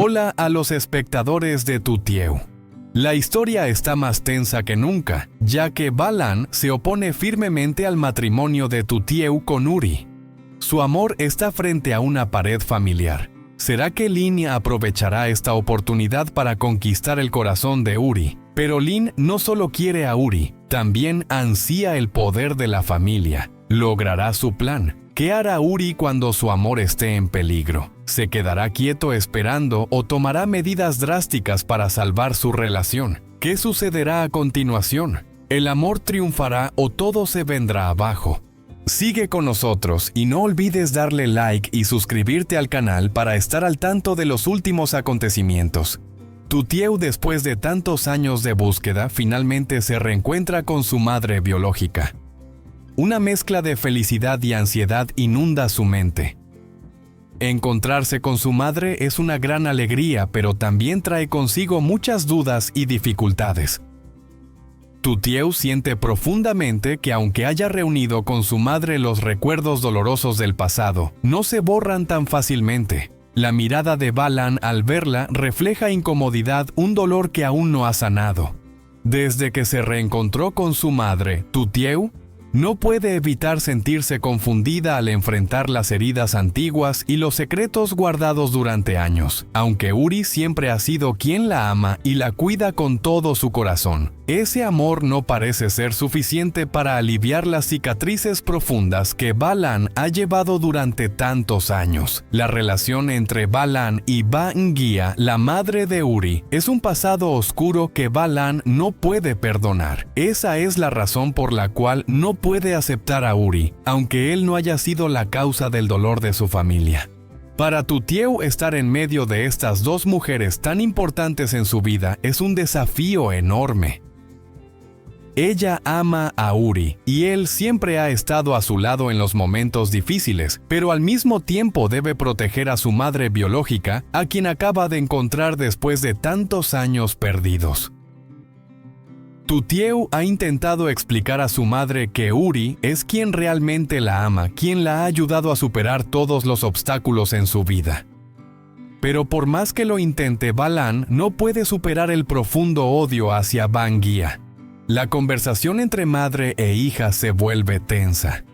Hola a los espectadores de Tutieu. La historia está más tensa que nunca, ya que Balan se opone firmemente al matrimonio de Tutieu con Uri. Su amor está frente a una pared familiar. ¿Será que Lin aprovechará esta oportunidad para conquistar el corazón de Uri? Pero Lin no solo quiere a Uri, también ansía el poder de la familia. ¿Logrará su plan? ¿Qué hará Uri cuando su amor esté en peligro? ¿Se quedará quieto esperando o tomará medidas drásticas para salvar su relación? ¿Qué sucederá a continuación? ¿El amor triunfará o todo se vendrá abajo? Sigue con nosotros y no olvides darle like y suscribirte al canal para estar al tanto de los últimos acontecimientos. Tutieu, después de tantos años de búsqueda, finalmente se reencuentra con su madre biológica. Una mezcla de felicidad y ansiedad inunda su mente. Encontrarse con su madre es una gran alegría, pero también trae consigo muchas dudas y dificultades. Tutieu siente profundamente que aunque haya reunido con su madre los recuerdos dolorosos del pasado, no se borran tan fácilmente. La mirada de Balan al verla refleja incomodidad, un dolor que aún no ha sanado. Desde que se reencontró con su madre, Tutieu no puede evitar sentirse confundida al enfrentar las heridas antiguas y los secretos guardados durante años, aunque Uri siempre ha sido quien la ama y la cuida con todo su corazón. Ese amor no parece ser suficiente para aliviar las cicatrices profundas que Balan ha llevado durante tantos años. La relación entre Balan y Ba Ngia, la madre de Uri, es un pasado oscuro que Balan no puede perdonar. Esa es la razón por la cual no puede aceptar a Uri, aunque él no haya sido la causa del dolor de su familia. Para Tutieu, estar en medio de estas dos mujeres tan importantes en su vida es un desafío enorme. Ella ama a Uri y él siempre ha estado a su lado en los momentos difíciles, pero al mismo tiempo debe proteger a su madre biológica, a quien acaba de encontrar después de tantos años perdidos. Tutieu ha intentado explicar a su madre que Uri es quien realmente la ama, quien la ha ayudado a superar todos los obstáculos en su vida. Pero por más que lo intente, Balan no puede superar el profundo odio hacia Ba Ngia. La conversación entre madre e hija se vuelve tensa.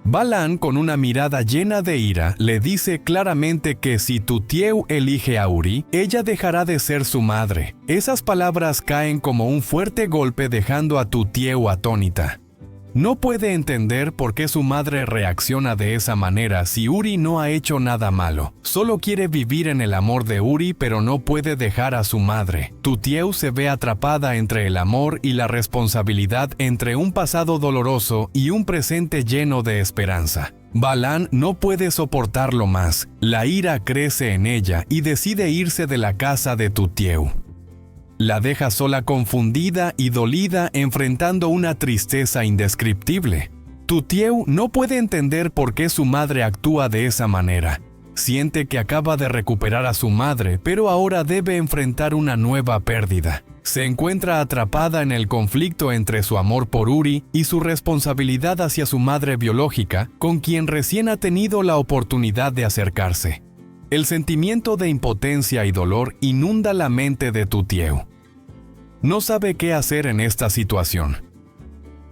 Balan, con una mirada llena de ira, le dice claramente que si Tutieu elige a Uri, ella dejará de ser su madre. Esas palabras caen como un fuerte golpe, dejando a Tutieu atónita. No puede entender por qué su madre reacciona de esa manera si Uri no ha hecho nada malo. Solo quiere vivir en el amor de Uri, pero no puede dejar a su madre. Tutieu se ve atrapada entre el amor y la responsabilidad, entre un pasado doloroso y un presente lleno de esperanza. Balan no puede soportarlo más. La ira crece en ella y decide irse de la casa de Tutieu. La deja sola, confundida y dolida, enfrentando una tristeza indescriptible. Tutieu no puede entender por qué su madre actúa de esa manera. Siente que acaba de recuperar a su madre, pero ahora debe enfrentar una nueva pérdida. Se encuentra atrapada en el conflicto entre su amor por Uri y su responsabilidad hacia su madre biológica, con quien recién ha tenido la oportunidad de acercarse. El sentimiento de impotencia y dolor inunda la mente de Tutieu. No sabe qué hacer en esta situación.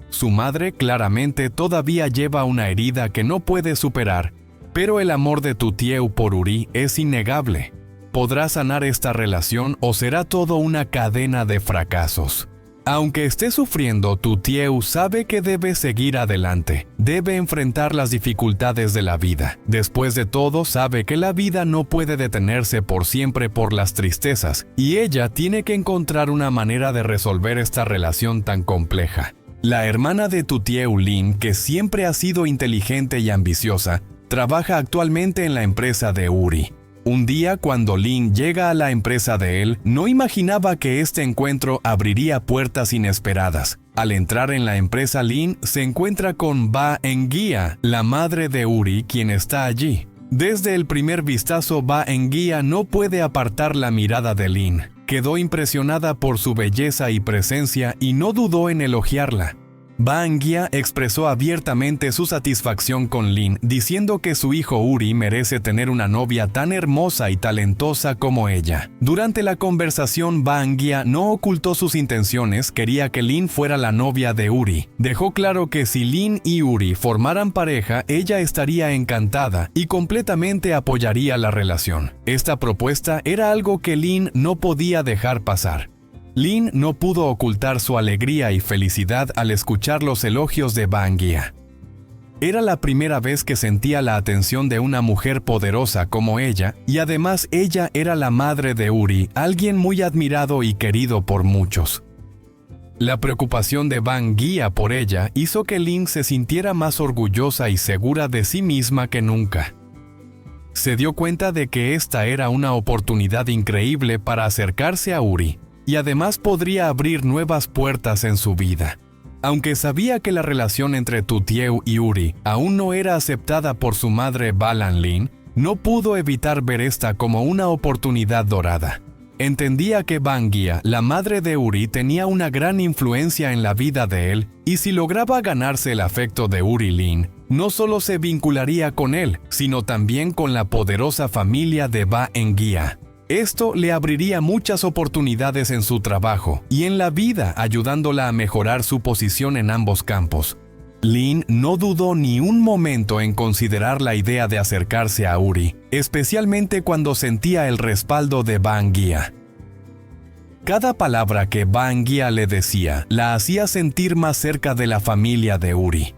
Su madre claramente todavía lleva una herida que no puede superar, pero el amor de Tutieu por Uri es innegable. ¿Podrá sanar esta relación o será todo una cadena de fracasos? Aunque esté sufriendo, Tutieu sabe que debe seguir adelante. Debe enfrentar las dificultades de la vida. Después de todo, sabe que la vida no puede detenerse por siempre por las tristezas, y ella tiene que encontrar una manera de resolver esta relación tan compleja. La hermana de Tutieu, Lin, que siempre ha sido inteligente y ambiciosa, trabaja actualmente en la empresa de Uri. Un día, cuando Lin llega a la empresa de él, no imaginaba que este encuentro abriría puertas inesperadas. Al entrar en la empresa, Lin se encuentra con Ba Ngia, la madre de Uri, quien está allí. Desde el primer vistazo, Ba Ngia no puede apartar la mirada de Lin. Quedó impresionada por su belleza y presencia y no dudó en elogiarla. Bangia expresó abiertamente su satisfacción con Lin, diciendo que su hijo Uri merece tener una novia tan hermosa y talentosa como ella. Durante la conversación, Bangia no ocultó sus intenciones, quería que Lin fuera la novia de Uri. Dejó claro que si Lin y Uri formaran pareja, ella estaría encantada y completamente apoyaría la relación. Esta propuesta era algo que Lin no podía dejar pasar. Lin no pudo ocultar su alegría y felicidad al escuchar los elogios de Bangia. Era la primera vez que sentía la atención de una mujer poderosa como ella, y además ella era la madre de Uri, alguien muy admirado y querido por muchos. La preocupación de Bangia por ella hizo que Lin se sintiera más orgullosa y segura de sí misma que nunca. Se dio cuenta de que esta era una oportunidad increíble para acercarse a Uri, y además podría abrir nuevas puertas en su vida. Aunque sabía que la relación entre Tutieu y Uri aún no era aceptada por su madre Balan Lin, no pudo evitar ver esta como una oportunidad dorada. Entendía que Bangia, la madre de Uri, tenía una gran influencia en la vida de él, y si lograba ganarse el afecto de Uri Lin, no solo se vincularía con él, sino también con la poderosa familia de Bangia. Esto le abriría muchas oportunidades en su trabajo y en la vida, ayudándola a mejorar su posición en ambos campos. Lin no dudó ni un momento en considerar la idea de acercarse a Uri, especialmente cuando sentía el respaldo de Bangia. Cada palabra que Bangia le decía la hacía sentir más cerca de la familia de Uri.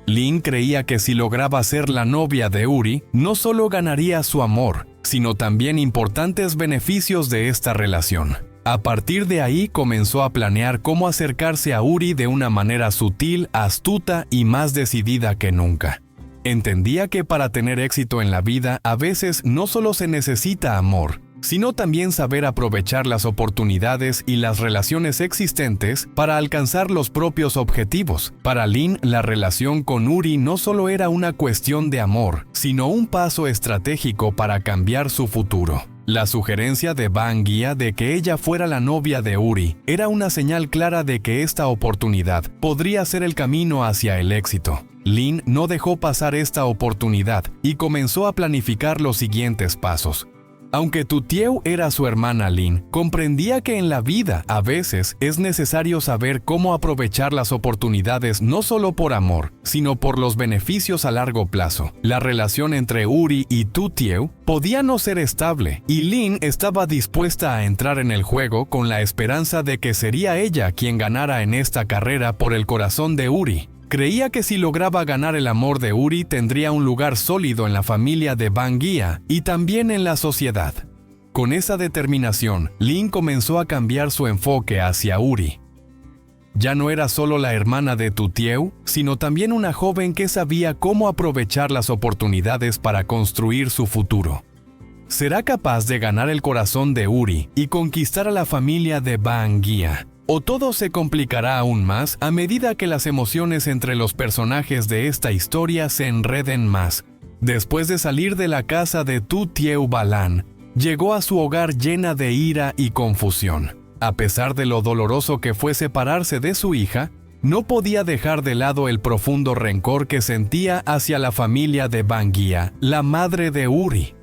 Lin creía que si lograba ser la novia de Uri, no solo ganaría su amor, sino también importantes beneficios de esta relación. A partir de ahí comenzó a planear cómo acercarse a Uri de una manera sutil, astuta y más decidida que nunca. Entendía que para tener éxito en la vida a veces no solo se necesita amor, sino también saber aprovechar las oportunidades y las relaciones existentes para alcanzar los propios objetivos. Para Lin, la relación con Uri no solo era una cuestión de amor, sino un paso estratégico para cambiar su futuro. La sugerencia de Bangia de que ella fuera la novia de Uri era una señal clara de que esta oportunidad podría ser el camino hacia el éxito. Lin no dejó pasar esta oportunidad y comenzó a planificar los siguientes pasos. Aunque Tutieu era su hermana Lin, comprendía que en la vida a veces es necesario saber cómo aprovechar las oportunidades no solo por amor, sino por los beneficios a largo plazo. La relación entre Uri y Tutieu podía no ser estable, y Lin estaba dispuesta a entrar en el juego con la esperanza de que sería ella quien ganara en esta carrera por el corazón de Uri. Creía que si lograba ganar el amor de Uri tendría un lugar sólido en la familia de Bangia y también en la sociedad. Con esa determinación, Lin comenzó a cambiar su enfoque hacia Uri. Ya no era solo la hermana de Tutieu, sino también una joven que sabía cómo aprovechar las oportunidades para construir su futuro. ¿Será capaz de ganar el corazón de Uri y conquistar a la familia de Bangia? ¿O todo se complicará aún más a medida que las emociones entre los personajes de esta historia se enreden más? Después de salir de la casa de Tutieu Balan, llegó a su hogar llena de ira y confusión. A pesar de lo doloroso que fue separarse de su hija, no podía dejar de lado el profundo rencor que sentía hacia la familia de Bangia, la madre de Uri.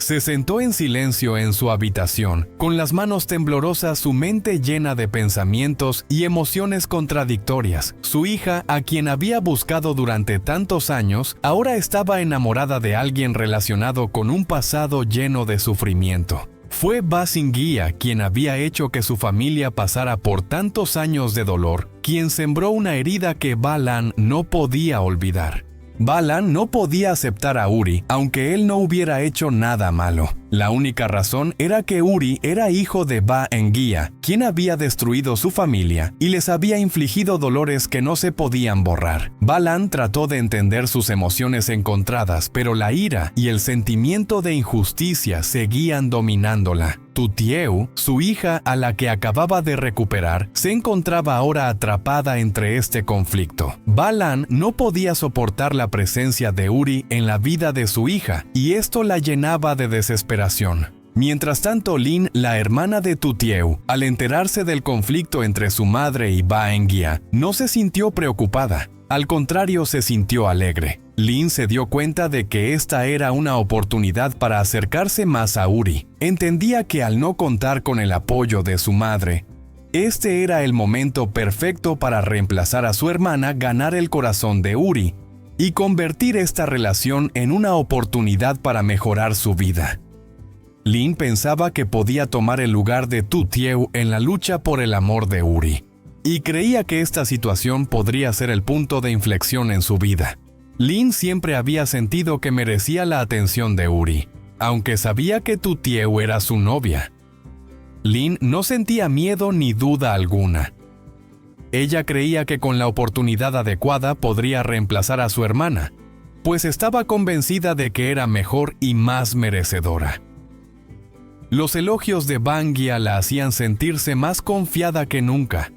Se sentó en silencio en su habitación, con las manos temblorosas, su mente llena de pensamientos y emociones contradictorias. Su hija, a quien había buscado durante tantos años, ahora estaba enamorada de alguien relacionado con un pasado lleno de sufrimiento. Fue Bangia quien había hecho que su familia pasara por tantos años de dolor, quien sembró una herida que Balan no podía olvidar. Balan no podía aceptar a Uri, aunque él no hubiera hecho nada malo. La única razón era que Uri era hijo de Bangia, quien había destruido su familia y les había infligido dolores que no se podían borrar. Balan trató de entender sus emociones encontradas, pero la ira y el sentimiento de injusticia seguían dominándola. Tutieu, su hija a la que acababa de recuperar, se encontraba ahora atrapada entre este conflicto. Balan no podía soportar la presencia de Uri en la vida de su hija, y esto la llenaba de desesperación. Mientras tanto, Lin, la hermana de Tutieu, al enterarse del conflicto entre su madre y Baengia, no se sintió preocupada. Al contrario, se sintió alegre. Lin se dio cuenta de que esta era una oportunidad para acercarse más a Uri. Entendía que al no contar con el apoyo de su madre, este era el momento perfecto para reemplazar a su hermana, ganar el corazón de Uri y convertir esta relación en una oportunidad para mejorar su vida. Lin pensaba que podía tomar el lugar de Tutieu en la lucha por el amor de Uri, y creía que esta situación podría ser el punto de inflexión en su vida. Lin siempre había sentido que merecía la atención de Uri, aunque sabía que Tutieu era su novia. Lin no sentía miedo ni duda alguna. Ella creía que con la oportunidad adecuada podría reemplazar a su hermana, pues estaba convencida de que era mejor y más merecedora. Los elogios de Baengia la hacían sentirse más confiada que nunca.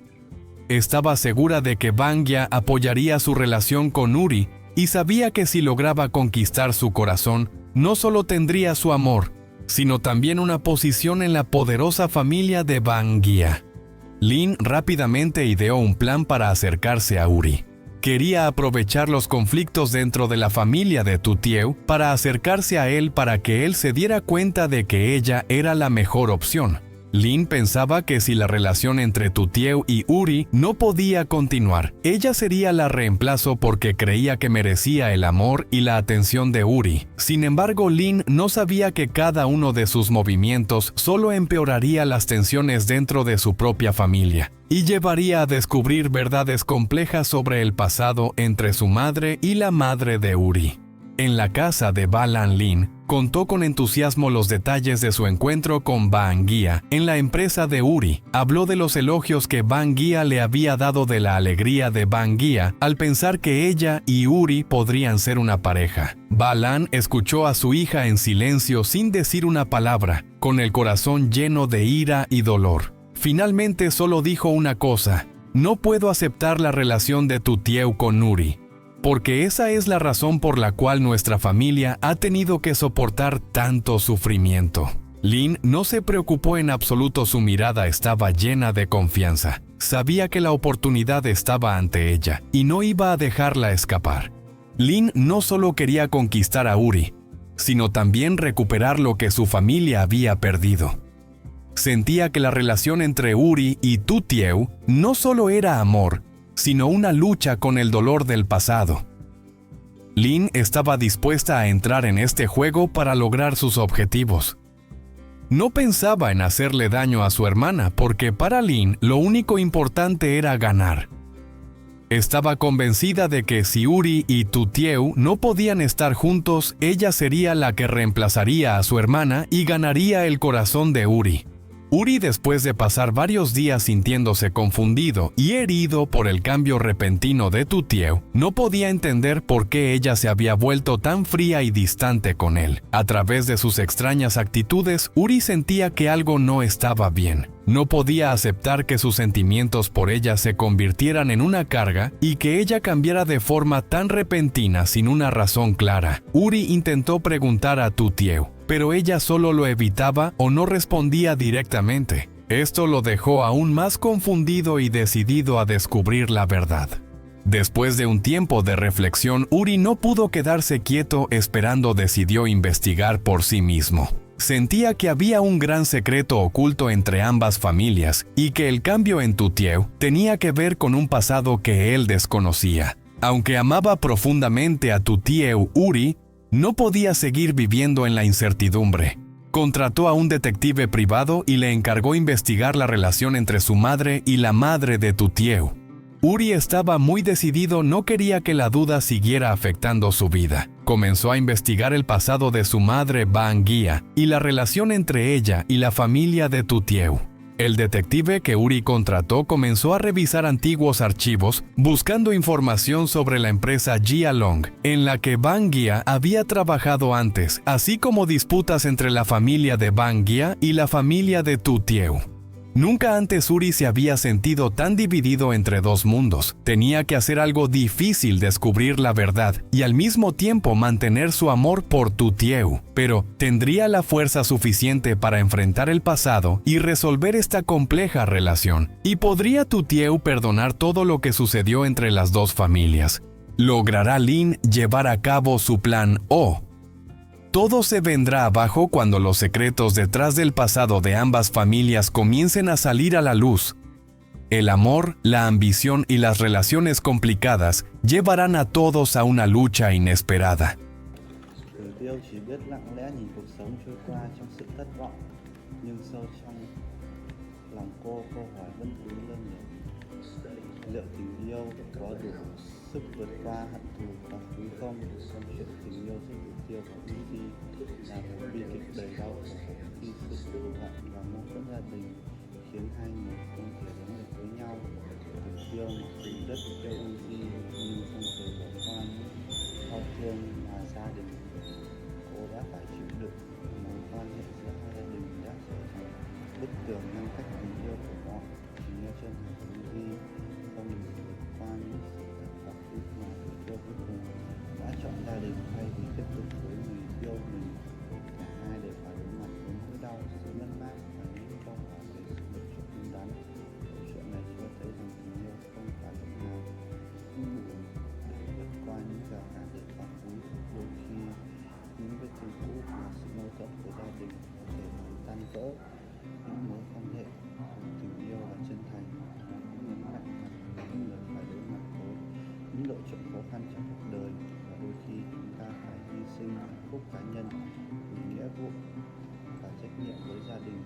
Estaba segura de que Baengia apoyaría su relación con Uri y sabía que si lograba conquistar su corazón, no solo tendría su amor, sino también una posición en la poderosa familia de Baengia. Lin rápidamente ideó un plan para acercarse a Uri. Quería aprovechar los conflictos dentro de la familia de Tutieu para acercarse a él para que él se diera cuenta de que ella era la mejor opción. Lin pensaba que si la relación entre Tutieu y Uri no podía continuar, ella sería la reemplazo porque creía que merecía el amor y la atención de Uri. Sin embargo, Lin no sabía que cada uno de sus movimientos solo empeoraría las tensiones dentro de su propia familia y llevaría a descubrir verdades complejas sobre el pasado entre su madre y la madre de Uri. En la casa de Balan, Lin contó con entusiasmo los detalles de su encuentro con Baengia en la empresa de Uri. Habló de los elogios que Baengia le había dado, de la alegría de Baengia al pensar que ella y Uri podrían ser una pareja. Balan escuchó a su hija en silencio sin decir una palabra, con el corazón lleno de ira y dolor. Finalmente solo dijo una cosa: no puedo aceptar la relación de Tutieu con Uri, porque esa es la razón por la cual nuestra familia ha tenido que soportar tanto sufrimiento. Lin no se preocupó en absoluto, su mirada estaba llena de confianza. Sabía que la oportunidad estaba ante ella y no iba a dejarla escapar. Lin no solo quería conquistar a Uri, sino también recuperar lo que su familia había perdido. Sentía que la relación entre Uri y Tutieu no solo era amor, sino una lucha con el dolor del pasado. Lin estaba dispuesta a entrar en este juego para lograr sus objetivos. No pensaba en hacerle daño a su hermana, porque para Lin lo único importante era ganar. Estaba convencida de que si Uri y Tutieu no podían estar juntos, ella sería la que reemplazaría a su hermana y ganaría el corazón de Uri. Uri, después de pasar varios días sintiéndose confundido y herido por el cambio repentino de Tutieu, no podía entender por qué ella se había vuelto tan fría y distante con él. A través de sus extrañas actitudes, Uri sentía que algo no estaba bien. No podía aceptar que sus sentimientos por ella se convirtieran en una carga y que ella cambiara de forma tan repentina sin una razón clara. Uri intentó preguntar a Tutieu, pero ella solo lo evitaba o no respondía directamente. Esto lo dejó aún más confundido y decidido a descubrir la verdad. Después de un tiempo de reflexión, Uri no pudo quedarse quieto esperando, decidió investigar por sí mismo. Sentía que había un gran secreto oculto entre ambas familias y que el cambio en Tutieu tenía que ver con un pasado que él desconocía. Aunque amaba profundamente a Tutieu, Uri no podía seguir viviendo en la incertidumbre. Contrató a un detective privado y le encargó investigar la relación entre su madre y la madre de Tutieu. Uri estaba muy decidido, no quería que la duda siguiera afectando su vida. Comenzó a investigar el pasado de su madre Baengia y la relación entre ella y la familia de Tutieu. El detective que Uri contrató comenzó a revisar antiguos archivos buscando información sobre la empresa Jialong, en la que Baengia había trabajado antes, así como disputas entre la familia de Baengia y la familia de Tutieu. Nunca antes Uri se había sentido tan dividido entre dos mundos. Tenía que hacer algo difícil descubrir la verdad y al mismo tiempo mantener su amor por Tutieu. Pero, ¿tendría la fuerza suficiente para enfrentar el pasado y resolver esta compleja relación? ¿Y podría Tutieu perdonar todo lo que sucedió entre las dos familias? ¿Logrará Lin llevar a cabo su plan O? Todo se vendrá abajo cuando los secretos detrás del pasado de ambas familias comiencen a salir a la luz. El amor, la ambición y las relaciones complicadas llevarán a todos a una lucha inesperada. Tiêu chỉ biết lặng lẽ nhìn cuộc sống trôi qua trong sự thất vọng, nhưng sâu trong lòng cô câu hỏi vẫn cứ lơ lửng. Liệu tình yêu có đủ sức vượt qua hận thù quá khứ không? Câu chuyện tình yêu giữa Tiêu và Uzi là một bi kịch đầy đau khổ khi sự thù hận và mâu thuẫn gia đình khiến hai người không thể đến được với nhau. Tiêu mặc dù rất yêu Uzi nhưng không thể bỏ qua những đau thương mà gia đình cô đã phải chịu đựng. Mối quan hệ giữa hai gia đình đã trở thành bức tường ngăn cách tình yêu của họ. Tình yêu chân thành của Uzi không được vượt qua những sự thật và khứ mà Tiêu cuối cùng đã chọn gia đình thay vì tiếp tục với người yêu mình. Cả hai đều phải đối mặt với nỗi đau, sự mất mát và những câu hỏi về sự lựa chọn đúng đắn. Câu chuyện này cho thấy rằng tình yêu không phải lúc nào cũng đủ để vượt qua những rào cản từ quá khứ. Đôi khi những vết thương cũ và sự mâu thuẫn của gia đình có thể làm tan vỡ những mối quan hệ tình yêu và chân thành. Nó cũng nhấn mạnh rằng những người phải đối mặt với những lựa chọn khó khăn trong cuộc đời và đôi khi chúng ta phải hy sinh hạnh phúc cá nhân vì nghĩa vụ và trách nhiệm với gia đình.